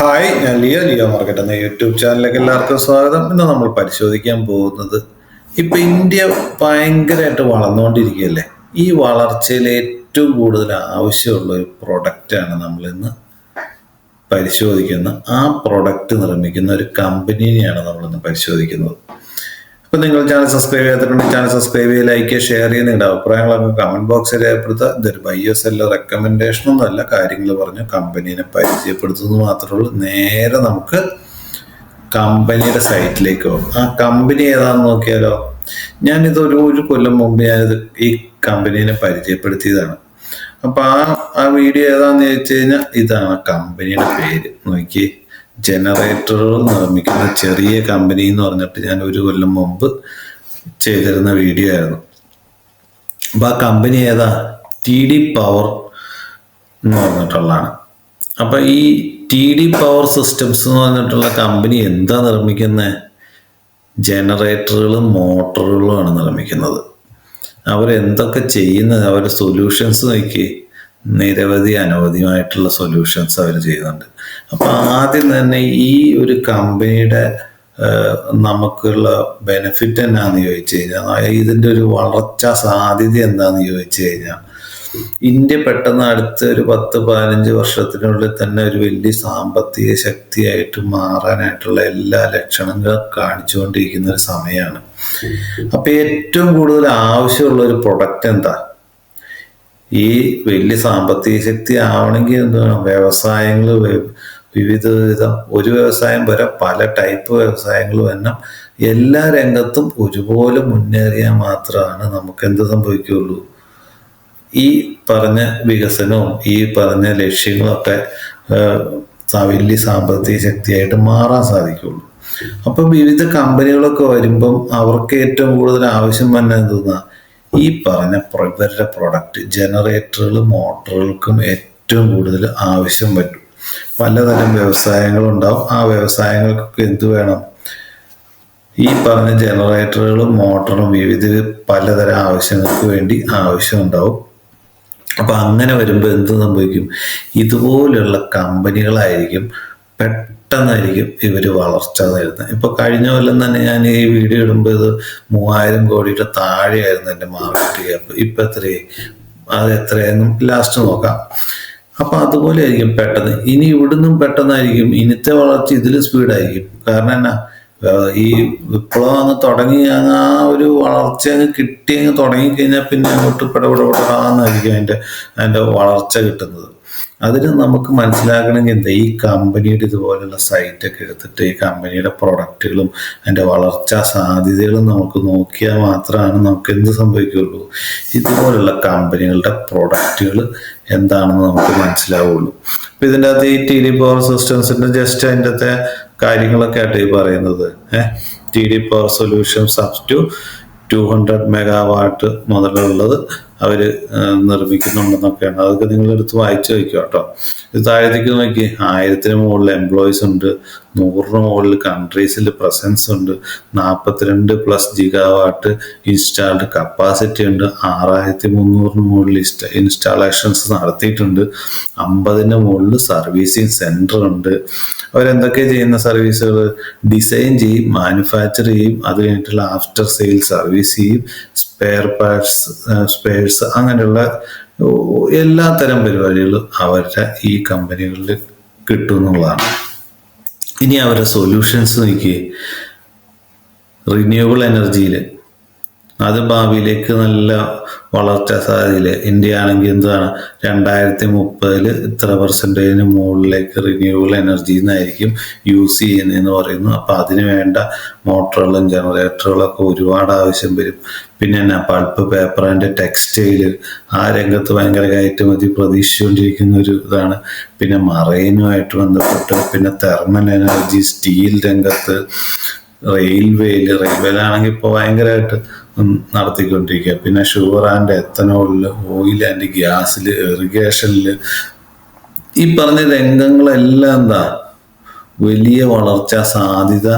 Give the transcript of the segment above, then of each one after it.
Hi, ഞാൻ Leo market എന്ന YouTube ചാനലിലേക്ക് എല്ലാവർക്കും സ്വാഗതം. ഇന്ന് നമ്മൾ പരിശോധിക്കാൻ പോകുന്നത് ഇപ്പൊ ഇന്ത്യ ഭയങ്കരമായിട്ട് വളർന്നുകൊണ്ടിരിക്കുകയല്ലേ. ഈ വളർച്ചയിൽ ഏറ്റവും കൂടുതൽ ആവശ്യമുള്ള ഒരു പ്രൊഡക്റ്റാണ് നമ്മൾ ഇന്ന് പരിശോധിക്കുന്നത്. ആ പ്രൊഡക്റ്റ് നിർമ്മിക്കുന്ന ഒരു കമ്പനിയെയാണ് നമ്മളിന്ന് പരിശോധിക്കുന്നത്. അപ്പോൾ നിങ്ങൾ ചാനൽ സബ്സ്ക്രൈബ് ചെയ്യാത്തിട്ടുണ്ടെങ്കിൽ ചാനൽ സബ്സ്ക്രൈബ് ചെയ്യുക, ലൈക്ക് ചെയ്യുക, ഷെയർ ചെയ്യുക. നിങ്ങളുടെ അഭിപ്രായങ്ങളൊക്കെ കമന്റ് ബോക്സിൽ രേഖപ്പെടുത്തുക. ഇതൊരു ബയ്യോ സെല്ലോ റെക്കമെൻഡേഷനൊന്നും അല്ല, കാര്യങ്ങൾ പറഞ്ഞു കമ്പനീനെ പരിചയപ്പെടുത്തുന്നത് മാത്രമേ ഉള്ളൂ. നേരെ നമുക്ക് കമ്പനിയുടെ സൈറ്റിലേക്ക് പോകും. ആ കമ്പനി ഏതാണെന്ന് നോക്കിയാലോ. ഞാനിത് ഒരു കൊല്ലം മുമ്പ് ഞാനിത് ഈ കമ്പനീനെ പരിചയപ്പെടുത്തിയതാണ്. അപ്പൊ ആ വീഡിയോ ഏതാന്ന് ചോദിച്ചു കഴിഞ്ഞാൽ ഇതാണ് കമ്പനിയുടെ പേര്. നോക്കി, ജനറേറ്ററുകൾ നിർമ്മിക്കുന്ന ചെറിയ കമ്പനി എന്ന് പറഞ്ഞിട്ട് ഞാൻ ഒരു കൊല്ലം മുമ്പ് ചെയ്തിരുന്ന വീഡിയോ ആയിരുന്നു. അപ്പൊ ആ കമ്പനി ഏതാ? TD പവർ എന്ന് പറഞ്ഞിട്ടുള്ളതാണ്. അപ്പൊ ഈ TD പവർ സിസ്റ്റംസ് എന്ന് പറഞ്ഞിട്ടുള്ള കമ്പനി എന്താ നിർമ്മിക്കുന്നത്? ജനറേറ്ററുകളും മോട്ടോറുകളുമാണ് നിർമ്മിക്കുന്നത്. അവരെന്തൊക്കെ ചെയ്യുന്നത്? അവരുടെ സൊല്യൂഷൻസ് നോക്കി, നിരവധി അനവധിയായിട്ടുള്ള സൊല്യൂഷൻസ് അവർ ചെയ്യുന്നുണ്ട്. അപ്പൊ ആദ്യം തന്നെ ഈ ഒരു കമ്പനിയുടെ നമുക്കുള്ള ബെനിഫിറ്റ് എന്നാന്ന് ചോദിച്ചു കഴിഞ്ഞാൽ, ഇതിൻ്റെ ഒരു വളർച്ചാ സാധ്യത എന്താന്ന് ചോദിച്ചു കഴിഞ്ഞാൽ, ഇന്ത്യ പെട്ടെന്ന് അടുത്ത ഒരു 10-15 വർഷത്തിനുള്ളിൽ തന്നെ ഒരു വലിയ സാമ്പത്തിക ശക്തിയായിട്ട് മാറാനായിട്ടുള്ള എല്ലാ ലക്ഷണങ്ങളും കാണിച്ചുകൊണ്ടിരിക്കുന്ന ഒരു സമയമാണ്. അപ്പൊ ഏറ്റവും കൂടുതൽ ആവശ്യമുള്ള ഒരു പ്രൊഡക്റ്റ് എന്താ? ഈ വലിയ സാമ്പത്തിക ശക്തി ആവണമെങ്കിൽ എന്താണ്? വ്യവസായങ്ങൾ വിവിധ ഒരു വ്യവസായം വരെ പല ടൈപ്പ് വ്യവസായങ്ങൾ വരണം. എല്ലാ രംഗത്തും ഒരുപോലെ മുന്നേറിയാൽ മാത്രമാണ് നമുക്ക് എന്ത് സംഭവിക്കുകയുള്ളൂ? ഈ പറഞ്ഞ വികസനവും ഈ പറഞ്ഞ ലക്ഷ്യങ്ങളൊക്കെ വലിയ സാമ്പത്തിക ശക്തിയായിട്ട് മാറാൻ സാധിക്കുള്ളൂ. അപ്പം വിവിധ കമ്പനികളൊക്കെ വരുമ്പം അവർക്ക് ഏറ്റവും കൂടുതൽ ആവശ്യം തന്നെ എന്തെന്നാ? ഈ പറഞ്ഞ ഇവരുടെ പ്രൊഡക്റ്റ് ജനറേറ്ററുകളും മോട്ടോറുകൾക്കും ഏറ്റവും കൂടുതൽ ആവശ്യം പറ്റും. പലതരം വ്യവസായങ്ങളുണ്ടാവും. ആ വ്യവസായങ്ങൾക്കൊക്കെ എന്ത് വേണം? ഈ പറഞ്ഞ ജനറേറ്ററുകളും മോട്ടോറും വിവിധ പലതരം ആവശ്യങ്ങൾക്ക് വേണ്ടി ആവശ്യമുണ്ടാവും. അപ്പൊ അങ്ങനെ വരുമ്പോൾ എന്ത് സംഭവിക്കും? ഇതുപോലുള്ള കമ്പനികളായിരിക്കും പെട്ടെന്നായിരിക്കും ഇവർ വളർച്ച നേടുന്നത്. ഇപ്പൊ കഴിഞ്ഞ കൊല്ലം തന്നെ ഞാൻ ഈ വീഡിയോ ഇടുമ്പോൾ ഇത് 3000 കോടിയുടെ താഴെയായിരുന്നു എൻ്റെ മാർക്കറ്റ് ക്യാപ്പ്. ഇപ്പൊ എത്രയായി? അത് എത്രയായിരുന്നു ലാസ്റ്റ് നോക്കാം. അപ്പൊ അതുപോലെ ആയിരിക്കും പെട്ടെന്ന്. ഇനി ഇവിടുന്നും പെട്ടെന്നായിരിക്കും ഇന്നത്തെ വളർച്ച ഇതിലും സ്പീഡായിരിക്കും. കാരണം എന്നാ, ഈ വിപ്ലവം അങ്ങ് തുടങ്ങി ആ ഒരു വളർച്ച അങ്ങ് കിട്ടി അങ്ങ് തുടങ്ങിക്കഴിഞ്ഞാൽ പിന്നെ അങ്ങോട്ട് പെടപെടാന്നായിരിക്കും അതിൻ്റെ വളർച്ച കിട്ടുന്നത്. അതിന് നമുക്ക് മനസ്സിലാക്കണമെങ്കിൽ എന്താ? ഈ കമ്പനിയുടെ ഇതുപോലുള്ള സൈറ്റൊക്കെ എടുത്തിട്ട് ഈ കമ്പനിയുടെ പ്രൊഡക്റ്റുകളും അതിൻ്റെ വളർച്ചാ സാധ്യതകളും നമുക്ക് നോക്കിയാൽ മാത്രമാണ് നമുക്ക് എന്ത് സംഭവിക്കുകയുള്ളൂ? ഇതുപോലുള്ള കമ്പനികളുടെ പ്രൊഡക്റ്റുകൾ എന്താണെന്ന് നമുക്ക് മനസ്സിലാവുള്ളൂ. അപ്പൊ ഇതിൻ്റെ അകത്ത് ഈ TD പവർ സിസ്റ്റംസിന്റെ ജസ്റ്റ് അതിൻ്റെ അകത്തെ കാര്യങ്ങളൊക്കെ ആയിട്ട് ഈ പറയുന്നത്, TD power solutions up to 200 megawatt മുതലുള്ളത് അവർ നിർമ്മിക്കുന്നുണ്ടെന്നൊക്കെയാണ്. അതൊക്കെ നിങ്ങളെടുത്ത് വായിച്ചു വയ്ക്കുക കേട്ടോ. ഇത് താഴത്തേക്ക് നോക്കി, 1000-ന് മുകളിൽ എംപ്ലോയീസ് ഉണ്ട്, 100-ന് മുകളിൽ കൺട്രീസിൽ പ്രസൻസ് ഉണ്ട്, 42+ ഗിഗാവാട്ട് ഇൻസ്റ്റാൾഡ് കപ്പാസിറ്റി ഉണ്ട്, 6300-ന് മുകളിൽ ഇൻസ്റ്റാളേഷൻസ് നടത്തിയിട്ടുണ്ട്, 50-ന് മുകളിൽ സർവീസിങ് സെന്റർ ഉണ്ട്. അവരെന്തൊക്കെ ചെയ്യുന്ന സർവീസുകൾ? ഡിസൈൻ ചെയ്യും, മാനുഫാക്ചർ ചെയ്യും, അത് കഴിഞ്ഞിട്ടുള്ള ആഫ്റ്റർ സെയിൽ സർവീസ് ചെയ്യും, സ്പെയർ പാർട്സ്, സ്പെയർസ്, അങ്ങനെയുള്ള എല്ലാ തരം പരിപാടികളും അവരുടെ ഈ കമ്പനികളിൽ കിട്ടും എന്നുള്ളതാണ്. ഇനി അവരുടെ സൊല്യൂഷൻസ് നോക്കി, റിന്യൂവബിൾ എനർജിയിൽ അത് ഭാവിയിലേക്ക് നല്ല വളർച്ചാ സാധ്യതയില്. ഇന്ത്യ ആണെങ്കിൽ എന്താണ്, 2030 ഇത്ര % മുകളിലേക്ക് റിന്യൂവബിൾ എനർജിയിൽ നിന്നായിരിക്കും യൂസ് ചെയ്യുന്നതെന്ന് പറയുന്നു. അപ്പൊ അതിന് വേണ്ട മോട്ടോറുകളും ജനറേറ്ററുകളൊക്കെ ഒരുപാട് ആവശ്യം വരും. പിന്നെ എന്നാ, പൾപ്പ്, പേപ്പർ ആൻഡ് ടെക്സ്റ്റൈല്, ആ രംഗത്ത് ഭയങ്കര കയറ്റുമതി പ്രതീക്ഷിച്ചുകൊണ്ടിരിക്കുന്ന ഒരു ഇതാണ്. പിന്നെ മറൈനുമായിട്ട് പിന്നെ തെർമൽ എനർജി, സ്റ്റീൽ രംഗത്ത്, റെയിൽവേയിലാണെങ്കിൽ ഇപ്പോൾ ഭയങ്കരമായിട്ട് നടത്തിക്കൊണ്ടിരിക്കുക. പിന്നെ ഷുഗർ ആൻഡ് എത്തനോളില്, ഓയിൽ ആൻഡ് ഗ്യാസില്, ഇറിഗേഷനില്, ഈ പറഞ്ഞ രംഗങ്ങളെല്ലാം എന്താ വലിയ വളർച്ചാ സാധ്യത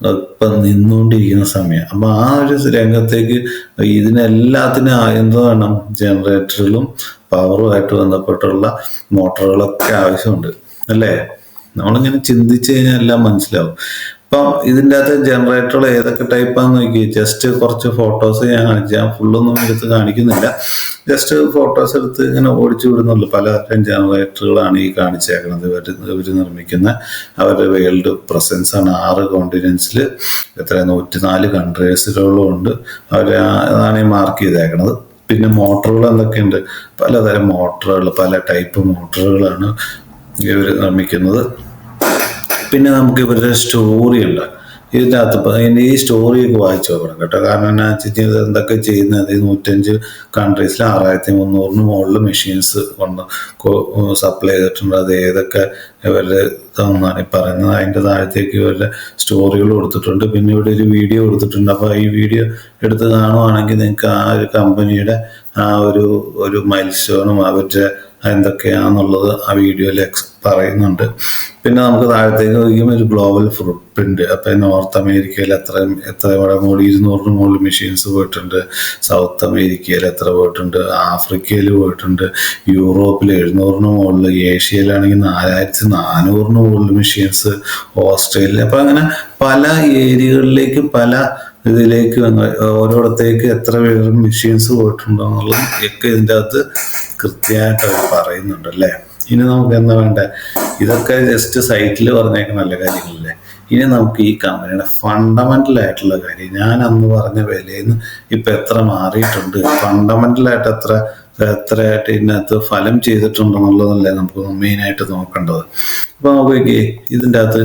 ഇപ്പം നിന്നുകൊണ്ടിരിക്കുന്ന സമയം. അപ്പൊ ആ ഒരു രംഗത്തേക്ക് ഇതിനെല്ലാത്തിനും എന്ത് വേണം? ജനറേറ്ററുകളും പവറുമായിട്ട് ബന്ധപ്പെട്ടുള്ള മോട്ടോറുകളൊക്കെ ആവശ്യമുണ്ട് അല്ലേ? നമ്മളിങ്ങനെ ചിന്തിച്ചു കഴിഞ്ഞാൽ എല്ലാം മനസ്സിലാവും. അപ്പം ഇതിൻ്റെ അകത്ത് ജനറേറ്ററുകൾ ഏതൊക്കെ ടൈപ്പാന്ന് നോക്കി, ജസ്റ്റ് കുറച്ച് ഫോട്ടോസ് ഞാൻ കാണിച്ചു. ഞാൻ ഫുള്ളൊന്നും എടുത്ത് കാണിക്കുന്നില്ല, ജസ്റ്റ് ഫോട്ടോസ് എടുത്ത് ഇങ്ങനെ ഓടിച്ചു വിടുന്നുള്ളൂ. പലതരം ജനറേറ്ററുകളാണ് ഈ കാണിച്ചേക്കുന്നത്. ഇവർ നിർമ്മിക്കുന്ന അവരുടെ വേൾഡ് പ്രസൻസ് ആണ് 6 കോണ്ടിനെൻസിൽ, എത്ര 104 കൺട്രീസിലോളം ഉണ്ട്. അതാണ് ഈ മാർക്ക് ചെയ്തേക്കണത്. പിന്നെ മോട്ടറുകൾ എന്തൊക്കെയുണ്ട്, പലതരം മോട്ടറുകൾ, പല ടൈപ്പ് മോട്ടറുകളാണ് ഇവർ നിർമ്മിക്കുന്നത്. പിന്നെ നമുക്ക് ഇവരുടെ സ്റ്റോറി ഉണ്ട് ഇതിൻ്റെ അകത്ത്. അതിൻ്റെ ഈ സ്റ്റോറിയൊക്കെ വായിച്ചു നോക്കണം കേട്ടോ. കാരണം എന്നാ വെച്ചാൽ എന്തൊക്കെ ചെയ്യുന്നത്, 105 കൺട്രീസിൽ 6300 മുകളിൽ മെഷീൻസ് കൊണ്ട് സപ്ലൈ ചെയ്തിട്ടുണ്ട്. അത് ഏതൊക്കെ ഇവരുടെ ഇതാണെന്നാണ് ഈ പറയുന്നത്. അതിൻ്റെ താഴത്തേക്ക് ഇവരുടെ സ്റ്റോറികൾ കൊടുത്തിട്ടുണ്ട്. പിന്നെ ഇവിടെ ഒരു വീഡിയോ കൊടുത്തിട്ടുണ്ട്. അപ്പോൾ ഈ വീഡിയോ എടുത്ത് കാണുവാണെങ്കിൽ നിങ്ങൾക്ക് ആ ഒരു കമ്പനിയുടെ ആ ഒരു മൈൽ സ്റ്റോണും അവരുടെ എന്തൊക്കെയാണെന്നുള്ളത് ആ വീഡിയോയിൽ പറയുന്നുണ്ട്. പിന്നെ നമുക്ക് താഴത്തേക്ക് നോക്കിയുമ്പോൾ ഒരു ഗ്ലോബൽ ഫുട് പ്രിന്റ്. അപ്പം നോർത്ത് അമേരിക്കയിൽ എത്ര മുകളിൽ 200 മുകളിൽ മെഷീൻസ് പോയിട്ടുണ്ട്. സൗത്ത് അമേരിക്കയിൽ എത്ര പോയിട്ടുണ്ട്, ആഫ്രിക്കയിൽ പോയിട്ടുണ്ട്, യൂറോപ്പിൽ 700 മുകളിൽ, ഏഷ്യയിലാണെങ്കിൽ 4400 മുകളിൽ മെഷീൻസ്, ഓസ്ട്രേലിയ. അപ്പം അങ്ങനെ പല ഏരിയകളിലേക്ക് പല ഇതിലേക്ക് ഓരോടത്തേക്ക് എത്ര പേര് മെഷീൻസ് പോയിട്ടുണ്ടോ എന്നുള്ളത് ഒക്കെ ഇതിൻ്റെ അകത്ത് കൃത്യമായിട്ട് അവർ പറയുന്നുണ്ട് അല്ലേ. ഇനി നമുക്ക് എന്താ വേണ്ടേ, ഇതൊക്കെ ജസ്റ്റ് സൈറ്റിൽ പറഞ്ഞേക്കുന്ന നല്ല കാര്യങ്ങളല്ലേ. ഇനി നമുക്ക് ഈ കമ്പനിയുടെ ഫണ്ടമെന്റൽ ആയിട്ടുള്ള കാര്യം, ഞാൻ അന്ന് പറഞ്ഞ വിലയിൽ നിന്ന് ഇപ്പം എത്ര മാറിയിട്ടുണ്ട്, ഫണ്ടമെന്റലായിട്ട് എത്രയായിട്ട് ഇതിനകത്ത് ഫലം ചെയ്തിട്ടുണ്ടെന്നുള്ളതല്ലേ നമുക്ക് മെയിനായിട്ട് നോക്കേണ്ടത്. അപ്പോൾ നമുക്ക് ഇതിൻ്റെ അകത്ത്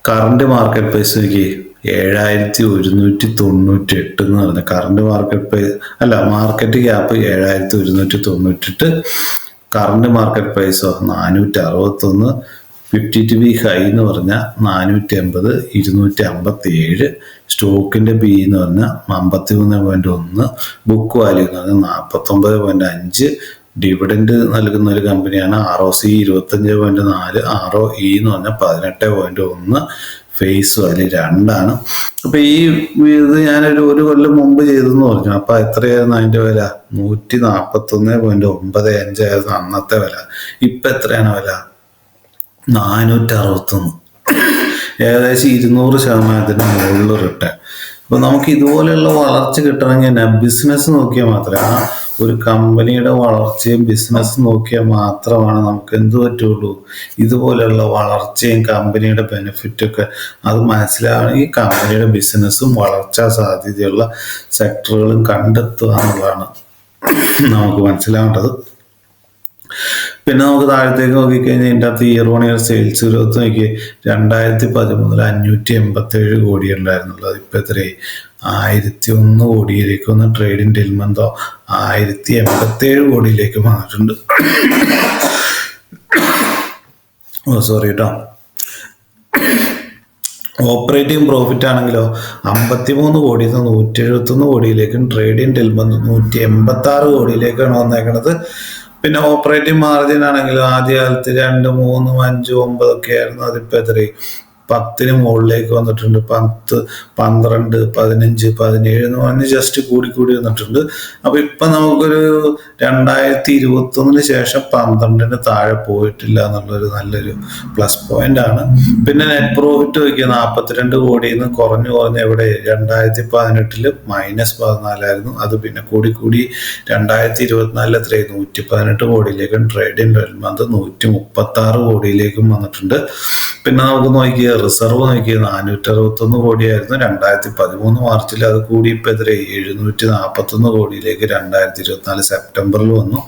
കറണ്ട് മാർക്കറ്റ് പ്രൈസ് നോക്കി 7198 എന്ന് പറഞ്ഞ കറണ്ട് മാർക്കറ്റ് പ്രൈസ് അല്ല, മാർക്കറ്റ് ക്യാപ്പ് 7198, കറണ്ട് മാർക്കറ്റ് പ്രൈസോ 461, 52 ഹൈ എന്ന് പറഞ്ഞാൽ 480, 257, സ്റ്റോക്കിന്റെ ബി എന്ന് പറഞ്ഞാൽ 53.1, ബുക്ക് വാല്യൂ എന്ന് പറഞ്ഞാൽ 49.5, ഡിവിഡൻഡ് നൽകുന്ന ഒരു കമ്പനിയാണ്. ROC 25.4, ROE എന്ന് പറഞ്ഞാൽ 18.1, ഫേസ് വാല്യൂ 2 അപ്പൊ ഇത് ഞാനൊരു കൊല്ലം മുമ്പ് ചെയ്തെന്ന് പറഞ്ഞു. അപ്പൊ എത്രയായിരുന്നു അതിന്റെ വില? 141.95 ആയിരുന്നു അന്നത്തെ വില. ഇപ്പൊ എത്രയാണ് വില? 461, ഏകദേശം 200% മുകളിൽ റിട്ടേൺ. അപ്പൊ നമുക്ക് ഇതുപോലെയുള്ള വളർച്ച കിട്ടണമെങ്കിൽ തന്നെ ബിസിനസ് നോക്കിയാൽ മാത്രമേ, ആ ഒരു കമ്പനിയുടെ വളർച്ചയും ബിസിനസ് നോക്കിയാൽ മാത്രമാണ് നമുക്ക് എന്ത് പറ്റുള്ളൂ, ഇതുപോലെയുള്ള വളർച്ചയും കമ്പനിയുടെ ബെനിഫിറ്റൊക്കെ അത് മനസ്സിലാവണമെങ്കിൽ കമ്പനിയുടെ ബിസിനസ്സും വളർച്ചാ സാധ്യതയുള്ള സെക്ടറുകളും കണ്ടെത്തുക എന്നുള്ളതാണ് നമുക്ക് മനസ്സിലാവേണ്ടത്. പിന്നെ നമുക്ക് താഴത്തേക്ക് നോക്കിക്കഴിഞ്ഞാൽ ഇതിൻ്റെ അകത്ത് year on year sales growth നോക്കി 2013 587 കോടി ഉണ്ടായിരുന്നുള്ളത്. ഇപ്പം എത്രയായി? 1001 കോടിയിലേക്ക് വന്ന്. ട്രേഡിംഗ് ഡിൽമന്തോ 1087 കോടിയിലേക്ക് വന്നിട്ടുണ്ട്. സോറി കേട്ടോ. ഓപ്പറേറ്റിംഗ് പ്രോഫിറ്റ് ആണെങ്കിലോ 53 കോടിയിൽ നിന്ന് 171 കോടിയിലേക്കും, ട്രേഡിംഗ് ഡിൽമന്ത് 186 കോടിയിലേക്കാണ് വന്നേക്കുന്നത്. പിന്നെ ഓപ്പറേറ്റിംഗ് മാർജിൻ ആണെങ്കിലും ആദ്യ കാലത്ത് 2, 3, 5, 9 ഒക്കെ ആയിരുന്നു. അതിപ്പോൾ എത്രയും 10 മുകളിലേക്ക് വന്നിട്ടുണ്ട്. 10, 12, 15, 17 എന്ന് പറഞ്ഞ് ജസ്റ്റ് കൂടി വന്നിട്ടുണ്ട്. അപ്പൊ ഇപ്പൊ നമുക്കൊരു 2021 ശേഷം 12 താഴെ പോയിട്ടില്ല എന്നുള്ളൊരു നല്ലൊരു പ്ലസ് പോയിന്റ് ആണ്. പിന്നെ നെറ്റ് പ്രോഫിറ്റ് നോക്കിയാൽ 42 കോടിയിൽ നിന്ന് കുറഞ്ഞ് എവിടെ 2018 -14 അത് പിന്നെ കൂടി 2024 എത്രയായി 118 കോടിയിലേക്കും, ട്രേഡിംഗ് മന്ത് 136 കോടിയിലേക്കും വന്നിട്ടുണ്ട്. പിന്നെ നമുക്ക് നോക്കിയാൽ റിസർവ് നോക്കിയാൽ 461 കോടിയായിരുന്നു 2013 മാർച്ചിൽ. അത് കൂടി ഇപ്പം എതിരെ 741 കോടിയിലേക്ക് 2024 സെപ്റ്റംബറിൽ വന്നു.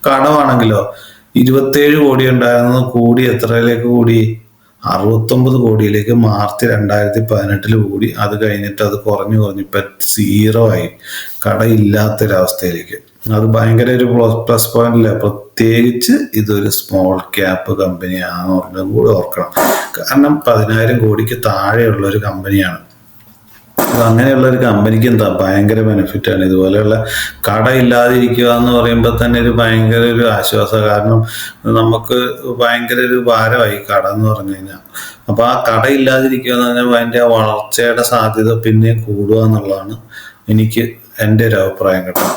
കടമാണെങ്കിലോ 27 കോടി ഉണ്ടായിരുന്നത് കൂടി എത്രയിലേക്ക് കൂടി 69 കോടിയിലേക്ക് മാർച്ച് 2018 കൂടി. അത് കഴിഞ്ഞിട്ട് അത് കുറഞ്ഞു ഇപ്പം 0 ആയി, കടയില്ലാത്തൊരവസ്ഥയിലേക്ക്. അത് ഭയങ്കര ഒരു പ്ലസ് പോയിന്റ് അല്ലേ. പ്രത്യേകിച്ച് ഇതൊരു സ്മോൾ ക്യാപ്പ് കമ്പനിയാണെന്ന് പറഞ്ഞതും കൂടി ഓർക്കണം. കാരണം 10,000 കോടിക്ക് താഴെയുള്ള ഒരു കമ്പനിയാണ്. അപ്പൊ അങ്ങനെയുള്ള ഒരു കമ്പനിക്ക് എന്താ ഭയങ്കര ബെനിഫിറ്റ് ആണ്. ഇതുപോലെയുള്ള കട ഇല്ലാതിരിക്കുക എന്ന് പറയുമ്പോൾ തന്നെ ഒരു ഭയങ്കര ഒരു ആശ്വാസം. കാരണം നമുക്ക് ഭയങ്കര ഒരു ഭാരമായി കട എന്ന് പറഞ്ഞു കഴിഞ്ഞാൽ. അപ്പൊ ആ കട ഇല്ലാതിരിക്കുക എന്ന് പറഞ്ഞാൽ അതിൻ്റെ വളർച്ചയുടെ സാധ്യത പിന്നെ കൂടുക എന്നുള്ളതാണ് എൻ്റെ ഒരു അഭിപ്രായം കേട്ടോ.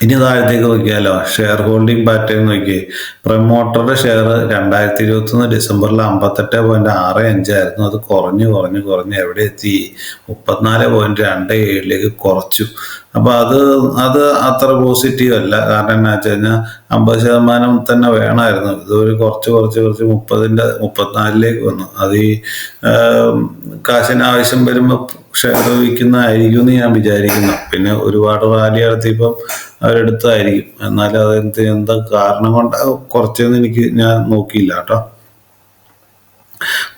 ഇനി താഴത്തേക്ക് നോക്കിയാലോ, ഷെയർ ഹോൾഡിംഗ് പാറ്റേൺ നോക്കിയേ. പ്രൊമോട്ടറുടെ ഷെയർ 2021 ഡിസംബറിൽ 58.65 ആയിരുന്നു. അത് കുറഞ്ഞ് എവിടെ എത്തി? 34.27 കുറച്ചു. അപ്പൊ അത് അത്ര പോസിറ്റീവ് അല്ല. കാരണം എന്നാ വെച്ച് കഴിഞ്ഞാൽ 50% തന്നെ വേണമായിരുന്നു. ഇതൊരു കുറച്ച് 34 വന്നു. അത് ഈ കാശിന് ആവശ്യം വരുമ്പോൾ ഷെയർ വിൽക്കുന്നതായിരിക്കും എന്ന് ഞാൻ വിചാരിക്കുന്നു. പിന്നെ ഒരുപാട് റാലി നടത്തിയപ്പം അവരെടുത്തതായിരിക്കും. എന്നാലും എന്താ കാരണം കൊണ്ട് കുറച്ചൊന്നും ഞാൻ നോക്കിയില്ല കേട്ടോ.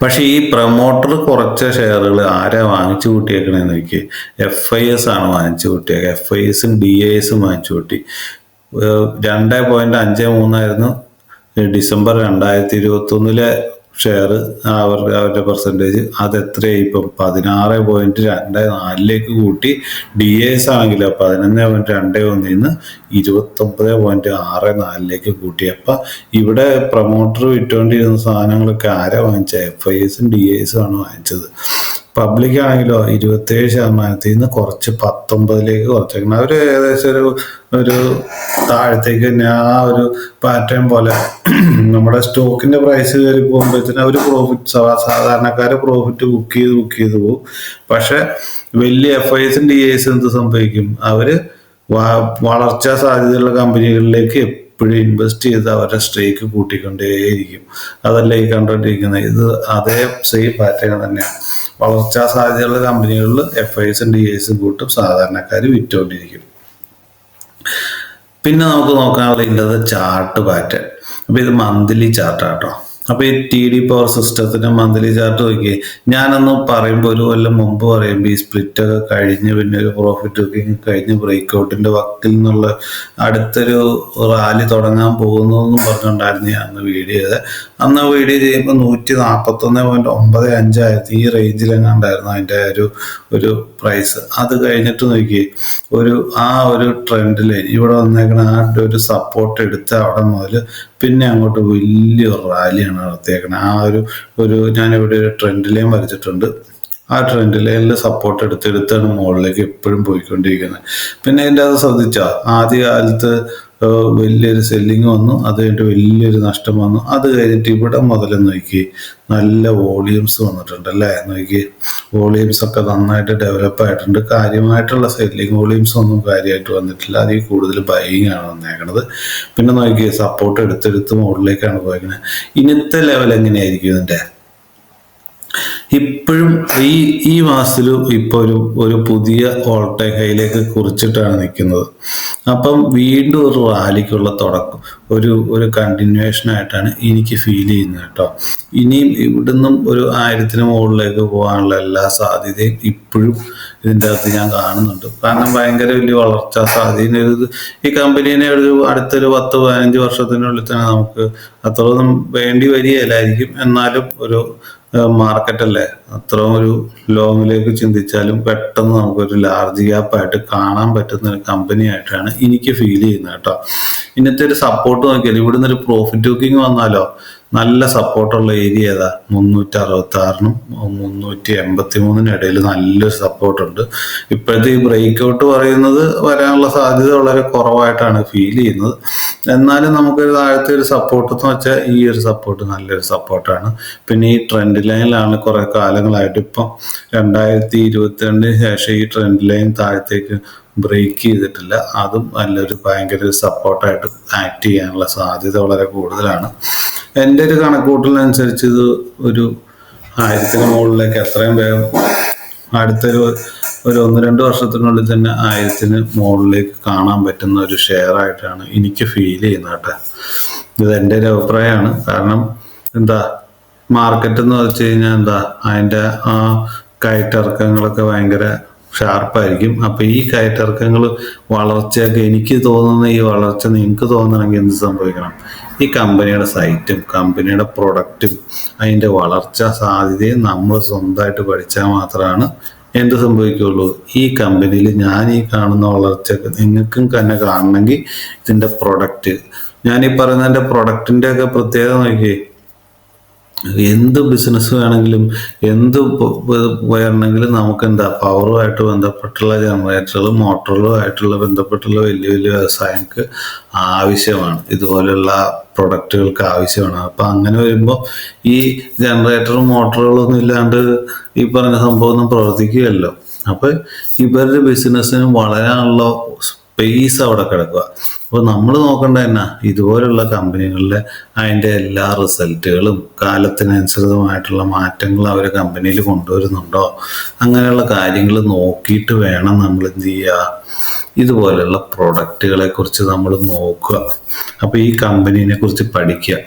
പക്ഷെ ഈ പ്രൊമോട്ടർ കുറച്ച ഷെയറുകൾ ആരാ വാങ്ങിച്ചു കൂട്ടിയേക്കണേന്ന് നോക്കി. FIS ആണ് വാങ്ങിച്ചു കൂട്ടിയേക്കുക. FISും DISും വാങ്ങിച്ചു കൂട്ടി. 2.53 ആയിരുന്നു ഡിസംബർ 2021 ഷെയർ അവരുടെ പെർസെൻറ്റേജ്. അത് എത്രയായി ഇപ്പം? 16.24 കൂട്ടി. DIS ആണെങ്കിലോ 11.21 29.64 കൂട്ടി. അപ്പൊ ഇവിടെ പ്രൊമോട്ടർ വിറ്റുകൊണ്ടിരുന്ന സാധനങ്ങളൊക്കെ ആരാ വാങ്ങിച്ചത്? FISും DISും ആണ് വാങ്ങിച്ചത്. പബ്ലിക് ആണെങ്കിലോ 27% കുറച്ച് 19 കുറച്ചേക്കണം. അവർ ഏകദേശം ഒരു താഴത്തേക്ക് തന്നെ ആ ഒരു പാറ്റേൺ പോലെ നമ്മുടെ സ്റ്റോക്കിന്റെ പ്രൈസ് കയറി പോകുമ്പോഴത്തേന് അവർ സാധാരണക്കാരെ പ്രോഫിറ്റ് ബുക്ക് ചെയ്ത് പോകും. പക്ഷെ വലിയ FISും DISും എന്ത് സംഭവിക്കും? അവര് വളർച്ചാ സാധ്യതയുള്ള കമ്പനികളിലേക്ക് എപ്പോഴും ഇൻവെസ്റ്റ് ചെയ്ത് അവരുടെ സ്റ്റേക്ക് കൂട്ടിക്കൊണ്ടേയിരിക്കും. അതല്ല ഈ കണ്ടുകൊണ്ടിരിക്കുന്നത്. ഇത് അതേ സെയിം പാറ്റേൺ തന്നെയാണ്. വളർച്ചാ സാധ്യതയുള്ള കമ്പനികളിൽ FISും DISും കൂട്ടും, സാധാരണക്കാർ വിറ്റുകൊണ്ടിരിക്കും. പിന്നെ നമുക്ക് നോക്കാനുള്ള ചാർട്ട് പാറ്റേൺ. അപ്പൊ ഇത് മന്ത്ലി ചാർട്ടാട്ടോ. അപ്പൊ ഈ TD പവർ സിസ്റ്റത്തിന് മന്ത്ലി ചാർട്ട് നോക്കിയേ. ഞാനൊന്ന് പറയുമ്പോൾ ഒരു കൊല്ലം മുമ്പ് പറയുമ്പോൾ ഈ സ്പ്ലിറ്റ് ഒക്കെ കഴിഞ്ഞ് പിന്നെ ഒരു പ്രോഫിറ്റ് ബുക്കിംഗ് കഴിഞ്ഞ് ബ്രേക്ക്ഔട്ടിന്റെ വക്കിൽ നിന്നുള്ള അടുത്തൊരു റാലി തുടങ്ങാൻ പോകുന്നു എന്നും പറഞ്ഞുകൊണ്ടായിരുന്നു ഞാൻ അന്ന് വീഡിയോ ചെയ്തത്. അന്ന് വീഡിയോ ചെയ്യുമ്പോൾ 141.95 ആയിരുന്നു. ഈ റേഞ്ചിലെങ്ങാണ്ടായിരുന്നു അതിൻ്റെ ഒരു പ്രൈസ്. അത് കഴിഞ്ഞിട്ട് നോക്കിയേ, ആ ഒരു ട്രെൻഡ് ലൈൻ ഇവിടെ വന്നേക്കണ ആ ഒരു സപ്പോർട്ട് എടുത്ത് അവിടെ മുതൽ പിന്നെ അങ്ങോട്ട് വലിയൊരു റാലിയാണ് നടത്തിയേക്കണത്. ആ ഒരു ഞാനിവിടെ ഒരു ട്രെൻഡ് ലൈൻ വരച്ചിട്ടുണ്ട്. ആ ട്രെൻഡ് ലൈനിൽ സപ്പോർട്ട് എടുത്താണ് മുകളിലേക്ക് എപ്പോഴും പോയിക്കൊണ്ടിരിക്കുന്നത്. പിന്നെ അതിൻ്റെ അത് ശ്രദ്ധിച്ചോ, ആദ്യ കാലത്ത് വലിയൊരു സെല്ലിങ് വന്നു, അത് കഴിഞ്ഞിട്ട് വലിയൊരു നഷ്ടം വന്നു. അത് കഴിഞ്ഞിട്ട് ഇവിടെ മുതൽ നോക്കി നല്ല വോളിയൂംസ് വന്നിട്ടുണ്ട് അല്ലേ. നോക്കി വോളിയൂംസ് ഒക്കെ നന്നായിട്ട് ഡെവലപ്പ് ആയിട്ടുണ്ട്. കാര്യമായിട്ടുള്ള സെല്ലിങ് വോളിയൂംസ് ഒന്നും കാര്യമായിട്ട് വന്നിട്ടില്ല. അതിൽ കൂടുതൽ ബൈയിങ് ആണ് വന്നേക്കണത്. പിന്നെ നോക്കി സപ്പോർട്ട് എടുത്തെടുത്ത് മുകളിലേക്കാണ് പോയേക്കുന്നത്. ഇന്നത്തെ ലെവൽ എങ്ങനെയായിരിക്കും ഇതിൻ്റെ? ഇപ്പോഴും ഈ മാസത്തിലും ഇപ്പൊ ഒരു പുതിയ ഓൾ ടൈം ഹൈയിലേക്ക് കുറിച്ചിട്ടാണ് നിൽക്കുന്നത്. അപ്പം വീണ്ടും ഒരു റാലിക്കുള്ള തുടക്കം, ഒരു കണ്ടിന്യൂവേഷൻ ആയിട്ടാണ് എനിക്ക് ഫീൽ ചെയ്യുന്നത് കേട്ടോ. ഇനിയും ഇവിടുന്നും ഒരു 1000-ന് മുകളിലേക്ക് പോകാനുള്ള എല്ലാ സാധ്യതയും ഇപ്പോഴും ഇതിൻ്റെ അകത്ത് ഞാൻ കാണുന്നുണ്ട്. കാരണം ഭയങ്കര വലിയ വളർച്ചാ സാധ്യത ഈ കമ്പനീനെ അടുത്തൊരു 10-15 വർഷത്തിനുള്ളിൽ തന്നെ നമുക്ക് അത്രയൊന്നും വേണ്ടി വരികയില്ലായിരിക്കും. എന്നാലും ഒരു മാർക്കറ്റ് അല്ലേ, അത്ര ഒരു ലോങ്ങിലേക്ക് ചിന്തിച്ചാലും പെട്ടെന്ന് നമുക്കൊരു ലാർജ് ഗ്യാപ്പായിട്ട് കാണാൻ പറ്റുന്ന ഒരു കമ്പനി ആയിട്ടാണ് എനിക്ക് ഫീൽ ചെയ്യുന്നത് കേട്ടോ. ഇന്നത്തെ ഒരു സപ്പോർട്ട് നോക്കിയാൽ ഇവിടുന്ന് ഒരു പ്രോഫിറ്റ് ബുക്കിംഗ് വന്നാലോ നല്ല സപ്പോർട്ടുള്ള ഏരിയ ഏതാ? 366-നും 383-നും ഇടയിൽ നല്ലൊരു സപ്പോർട്ടുണ്ട്. ഇപ്പോഴത്തെ ഈ ബ്രേക്ക് ഔട്ട് പറയുന്നത് വരാനുള്ള സാധ്യത വളരെ കുറവായിട്ടാണ് ഫീൽ ചെയ്യുന്നത്. എന്നാലും നമുക്കൊരു താഴത്തെ ഒരു സപ്പോർട്ട് എന്ന് വെച്ചാൽ ഈ ഒരു സപ്പോർട്ട് നല്ലൊരു സപ്പോർട്ടാണ്. പിന്നെ ഈ ട്രെൻഡ് ലൈനിലാണ് കുറെ കാലങ്ങളായിട്ട്, ഇപ്പം 2022 ശേഷം ഈ ട്രെൻഡ് ലൈൻ താഴത്തേക്ക് ബ്രേക്ക് ചെയ്തിട്ടില്ല. അതും നല്ലൊരു ഭയങ്കര ഒരു സപ്പോർട്ടായിട്ട് ആക്ട് ചെയ്യാനുള്ള സാധ്യത വളരെ കൂടുതലാണ്. എൻ്റെ ഒരു കണക്കുകൂട്ടലിനനുസരിച്ച് ഇത് ഒരു 1000-ന് മുകളിലേക്ക് എത്രയും വേഗം അടുത്തൊരു 1-2 വർഷത്തിനുള്ളിൽ തന്നെ 1000-ന് മുകളിലേക്ക് കാണാൻ പറ്റുന്ന ഒരു ഷെയർ ആയിട്ടാണ് എനിക്ക് ഫീൽ ചെയ്യുന്നത് കേട്ടോ. ഇത് എൻ്റെ ഒരു അഭിപ്രായമാണ്. കാരണം മാർക്കറ്റ് എന്ന് വെച്ച് കഴിഞ്ഞാൽ അതിൻ്റെ ആ കയറ്റിറക്കങ്ങളൊക്കെ ഭയങ്കര ഷാർപ്പായിരിക്കും. അപ്പൊ ഈ കയറ്റിറക്കങ്ങൾ വളർച്ചയൊക്കെ എനിക്ക് തോന്നുന്ന ഈ വളർച്ച നിങ്ങൾക്ക് തോന്നണമെങ്കിൽ എന്ത് സംഭവിക്കണം? ഈ കമ്പനിയുടെ സൈറ്റും കമ്പനിയുടെ പ്രൊഡക്റ്റും അതിൻ്റെ വളർച്ചാ സാധ്യതയും നമ്മൾ സ്വന്തമായിട്ട് പഠിച്ചാൽ മാത്രമാണ് എന്ത് സംഭവിക്കുള്ളൂ. ഈ കമ്പനിയിൽ ഞാൻ ഈ കാണുന്ന വളർച്ചയൊക്കെ നിങ്ങൾക്കും തന്നെ കാണണമെങ്കിൽ ഇതിൻ്റെ പ്രൊഡക്റ്റ്, ഞാൻ ഈ പറയുന്നതിൻ്റെ പ്രൊഡക്റ്റിൻ്റെ ഒക്കെ പ്രത്യേകത നോക്കി. എന്ത് ബിസിനസ് വേണമെങ്കിലും എന്ത് വരണമെങ്കിലും നമുക്ക് എന്താ പവറുമായിട്ട് ബന്ധപ്പെട്ടുള്ള ജനറേറ്ററുകളും മോട്ടോറുകളും ആയിട്ടുള്ള ബന്ധപ്പെട്ടുള്ള വലിയ വലിയ വ്യവസായങ്ങൾക്ക് ആവശ്യമാണ്, ഇതുപോലെയുള്ള പ്രൊഡക്റ്റുകൾക്ക് ആവശ്യമാണ്. അപ്പം അങ്ങനെ വരുമ്പോൾ ഈ ജനറേറ്ററും മോട്ടോറുകളൊന്നും ഇല്ലാണ്ട് ഈ പറഞ്ഞ സംഭവം ഒന്നും പ്രവർത്തിക്കുകയല്ലോ. അപ്പം ഇവരുടെ ബിസിനസ്സിന് വളരാനുള്ള സ്പേസ് അവിടെ കിടക്കുക. അപ്പോൾ നമ്മൾ നോക്കേണ്ട തന്നെ ഇതുപോലുള്ള കമ്പനികളിലെ അതിൻ്റെ എല്ലാ റിസൾട്ടുകളും കാലത്തിനനുസൃതമായിട്ടുള്ള മാറ്റങ്ങൾ അവർ കമ്പനിയിൽ കൊണ്ടുവരുന്നുണ്ടോ, അങ്ങനെയുള്ള കാര്യങ്ങൾ നോക്കിയിട്ട് വേണം നമ്മൾ എന്ത് ചെയ്യുക, ഇതുപോലെയുള്ള പ്രൊഡക്റ്റുകളെ കുറിച്ച് നമ്മൾ നോക്കുക. അപ്പോൾ ഈ കമ്പനീനെ കുറിച്ച് പഠിക്കുക.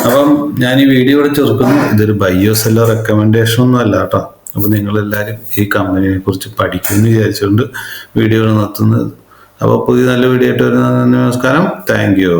അപ്പം ഞാൻ ഈ വീഡിയോ ഇവിടെ ചെറുക്കുന്നു. ഇതൊരു ബയോ സെല്ലർ റെക്കമെൻഡേഷൻ ഒന്നും അല്ല കേട്ടോ. അപ്പോൾ നിങ്ങളെല്ലാവരും ഈ കമ്പനിയെ കുറിച്ച് പഠിക്കുമെന്ന് വിചാരിച്ചുകൊണ്ട് വീഡിയോ നിർത്തുന്നത്. അപ്പോൾ പുതിയ നല്ല വീഡിയോ ആയിട്ട് വരുന്നത്. നമസ്കാരം. Thank you.